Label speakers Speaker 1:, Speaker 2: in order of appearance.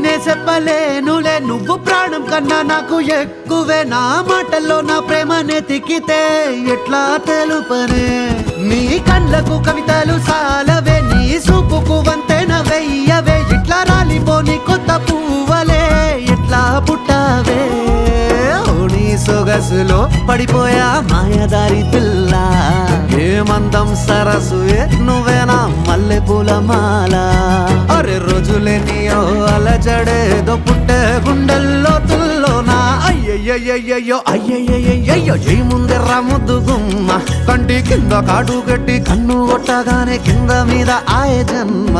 Speaker 1: నే చెప్పలేనులే నువ్వు ప్రాణం కన్నా నాకు ఎక్కువే నా మాటల్లో నా ప్రేమనే తిక్కితే ఎట్లా తెలుపనే నీ కళ్ళకు కవితలు సాలవే నీ సూపుకు వంతెన వెయ్యవే ఇట్లా రాలిపోని కొత్త పువ్వలే ఎట్లా పుట్టావే నీ సొగసులో పడిపోయా మాయదారి పిల్ల ఏమందం సరసువే నువ్వేనా మల్లె పూల మాల అరే రోజులేనియో అలజడేదో పుట్టే గుండెల్లో తుల్లోనా అయ్యయ్యయ్యో అయ్యయ్యయ్యో జై ముందెర్ర ముద్దు గుమ్మ కంటి కింద కాడు గట్టి కన్ను కొట్టగానే కింద మీద ఆయ జన్మ